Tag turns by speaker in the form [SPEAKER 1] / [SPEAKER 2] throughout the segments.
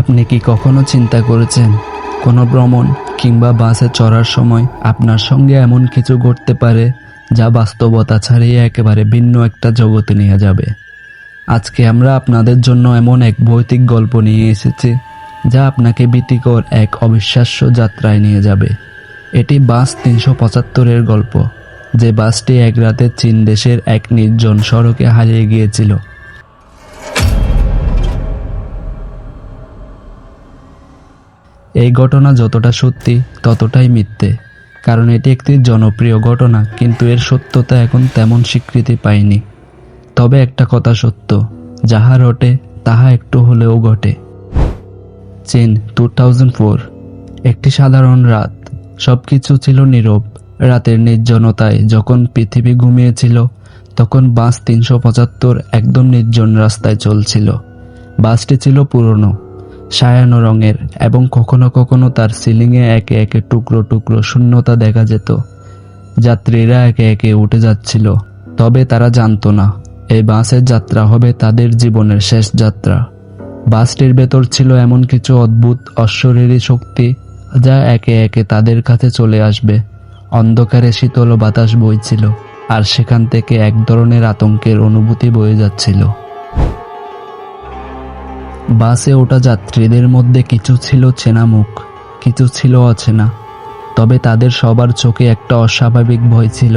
[SPEAKER 1] আপনি কি কখনো চিন্তা করেছেন কোনো ভ্রমণ কিংবা বাসে চড়ার সময় আপনার সঙ্গে এমন কিছু ঘটতে পারে যা বাস্তবতা ছাড়িয়ে একেবারে ভিন্ন একটা জগতে নিয়ে যাবে? আজকে আমরা আপনাদের জন্য এমন এক ভৌতিক গল্প নিয়ে এসেছি যা আপনাকে ভীতিকর এক অবিশ্বাস্য যাত্রায় নিয়ে যাবে। এটি বাস 375-এর গল্প, যে বাসটি এক রাতে চীন দেশের এক নির্জন সড়কে হারিয়ে গিয়েছিল। এই ঘটনা যতটা সত্যি ততটাই মিথ্যে, কারণ এটি একটি জনপ্রিয় ঘটনা, কিন্তু এর সত্যতা এখন তেমন স্বীকৃতি পায়নি। তবে একটা কথা সত্য, যাহা রটে তাহা একটু হলেও ঘটে। চীন 2004, একটি সাধারণ রাত। সবকিছু ছিল নীরব। রাতের নির্জনতায় যখন পৃথিবী ঘুমিয়েছিল, তখন বাস 375 একদম নির্জন রাস্তায় চলছিল। বাসটি ছিল পুরনো, সায়ানো রঙের, এবং কখনো কখনো তার সিলিংয়ে একে একে টুকরো টুকরো শূন্যতা দেখা যেত। যাত্রীরা একে একে উঠে যাচ্ছিল, তবে তারা জানতো না এই বাসের যাত্রা হবে তাদের জীবনের শেষ যাত্রা। বাসটির ভেতর ছিল এমন কিছু অদ্ভুত অশরীরী শক্তি যা একে একে তাদের কাছে চলে আসবে। অন্ধকারে শীতল বাতাস বইছিল, আর সেখান থেকে এক ধরনের আতঙ্কের অনুভূতি বয়ে যাচ্ছিল। বাসে ওঠা যাত্রীদের মধ্যে কিছু ছিল চেনা মুখ, কিছু ছিল অচেনা। তবে তাদের সবার চোখে একটা অস্বাভাবিক ভয় ছিল,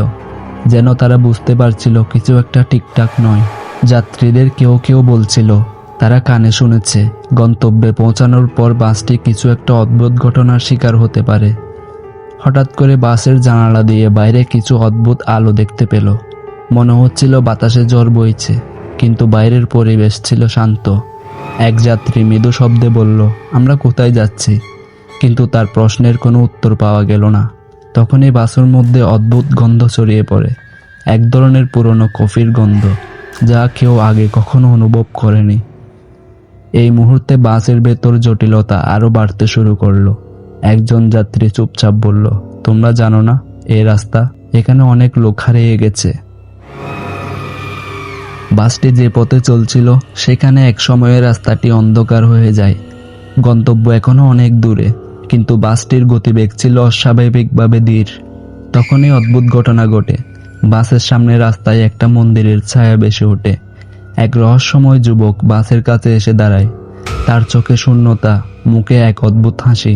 [SPEAKER 1] যেন তারা বুঝতে পারছিল কিছু একটা ঠিকঠাক নয়। যাত্রীদের কেউ কেউ বলছিল তারা কানে শুনেছে গন্তব্যে পৌঁছানোর পর বাসটি কিছু একটা অদ্ভুত ঘটনার শিকার হতে পারে। হঠাৎ করে বাসের জানালা দিয়ে বাইরে কিছু অদ্ভুত আলো দেখতে পেল। মনে হচ্ছিল বাতাসে ঝড় বইছে, কিন্তু বাইরের পরিবেশ ছিল শান্ত। এক যাত্রী মৃদু শব্দে বলল, আমরা কোথায় যাচ্ছি? কিন্তু তার প্রশ্নের কোনো উত্তর পাওয়া গেল না। তখনই বাসের মধ্যে অদ্ভুত গন্ধ ছড়িয়ে পড়ে, এক ধরনের পুরনো কফির গন্ধ, যা কেউ আগে কখনো অনুভব করেনি। এই মুহূর্তে বাসের ভেতর জটিলতা আরো বাড়তে শুরু করলো। একজন যাত্রী চুপচাপ বলল, তোমরা জানো না এই রাস্তা? এখানে অনেক লোক হারিয়ে গেছে। বাসটি যে পথে চলছিল সেখানে এক সময়ে রাস্তাটি অন্ধকার হয়ে যায়। গন্তব্য এখনো অনেক দূরে, কিন্তু বাসটির গতিবেগ ছিল অস্বাভাবিকভাবে ধীর। তখনই অদ্ভুত ঘটনা ঘটে। বাসের সামনে রাস্তায় একটা মন্দিরের ছায়া ভেসে ওঠে। এক রহস্যময় যুবক বাসের কাছে এসে দাঁড়ায়। তার চোখে শূন্যতা, মুখে এক অদ্ভুত হাসি।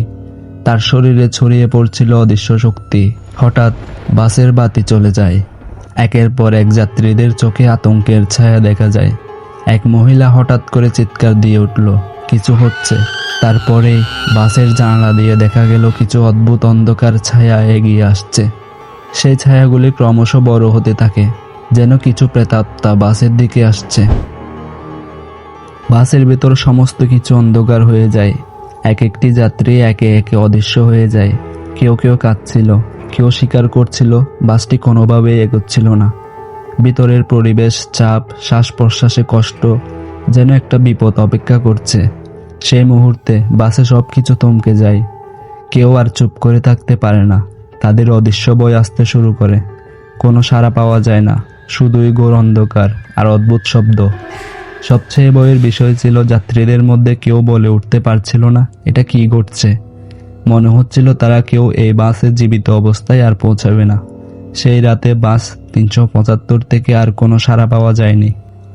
[SPEAKER 1] তার শরীরে ছড়িয়ে পড়ছিল অদৃশ্য শক্তি। হঠাৎ বাসের বাতি চলে যায়। একের পর এক যাত্রীদের চোখে আতঙ্কের ছায়া দেখা যায়। এক মহিলা হঠাৎ করে চিৎকার দিয়ে উঠল, কিছু হচ্ছে। তারপরেই বাসের জানালা দিয়ে দেখা গেল কিছু অদ্ভুত অন্ধকার ছায়া এগিয়ে আসছে। সেই ছায়াগুলি ক্রমশ বড় হতে থাকে, যেন কিছু প্রেতাত্মা বাসের দিকে আসছে। বাসের ভেতর সমস্ত কিছু অন্ধকার হয়ে যায়। এক একটি যাত্রী একে একে অদৃশ্য হয়ে যায়। কেউ কেউ কাঁদছিল, কেউ স্বীকার করছিল বাসটি কোনোভাবেই এগোচ্ছিল না। ভিতরের পরিবেশ, চাপ, শ্বাস প্রশ্বাসে কষ্ট, যেন একটা বিপদ অপেক্ষা করছে। সেই মুহূর্তে বাসে সবকিছু থমকে যায়। কেউ আর চুপ করে থাকতে পারে না। তাদের অদৃশ্য ভয় আসতে শুরু করে। কোনো সাড়া পাওয়া যায় না, শুধুই ঘোর অন্ধকার আর অদ্ভুত শব্দ। সবচেয়ে ভয়ের বিষয় ছিল যাত্রীদের মধ্যে কেউ বলে উঠতে পারছিল না এটা কি ঘটছে। মনে হচ্ছিল তারা কেউ এই বাসে জীবিত অবস্থায় আর পৌঁছাবে না। সেই রাতে বাস 375 থেকে আর কোনো সাড়া পাওয়া যায়নি।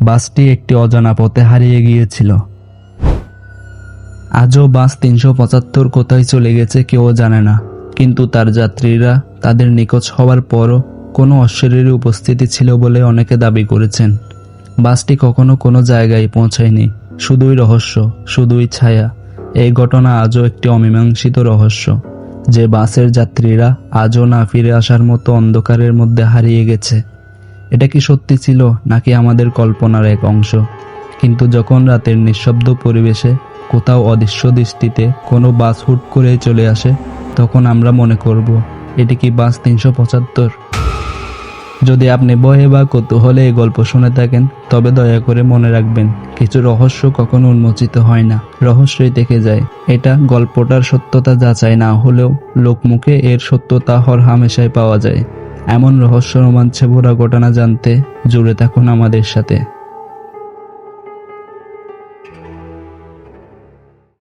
[SPEAKER 1] বাসটি একটি অজানা পথে হারিয়ে গিয়েছিল। আজও বাস 375 কোথায় চলে গেছে কেউ জানে না, কিন্তু তার যাত্রীরা তাদের নিখোঁজ হওয়ার পরও কোনো অশরীরী উপস্থিতি ছিল বলে অনেকে দাবি করেছেন। বাসটি কখনো কোনো জায়গায় পৌঁছায়নি, শুধুই রহস্য, শুধুই ছায়া। এই ঘটনা আজও একটি অমীমাংসিত রহস্য, যে বাসের যাত্রীরা আজও না ফিরে আসার মতো অন্ধকারের মধ্যে হারিয়ে গেছে। এটা কি সত্যি ছিল নাকি আমাদের কল্পনার এক অংশ? কিন্তু যখন রাতের নিঃশব্দ পরিবেশে কোথাও অদৃশ্য দৃষ্টিতে কোনো বাস হুট করে চলে আসে, তখন আমরা মনে করব এটি কি বাস 375? যদি আপনি ভয়ে বা কৌতূহলে এই গল্প শুনে থাকেন, তবে দয়া করে মনে রাখবেন কিছু রহস্য কখনো উন্মোচিত হয় না, রহস্যই থেকে যায়। এটা গল্পটার সত্যতা যাচাই না হলেও লোকমুখে এর সত্যতা হরহামেশাই পাওয়া যায়। এমন রহস্য রোমাঞ্চে ভরা ঘটনা জানতে জুড়ে থাকুন আমাদের সাথে।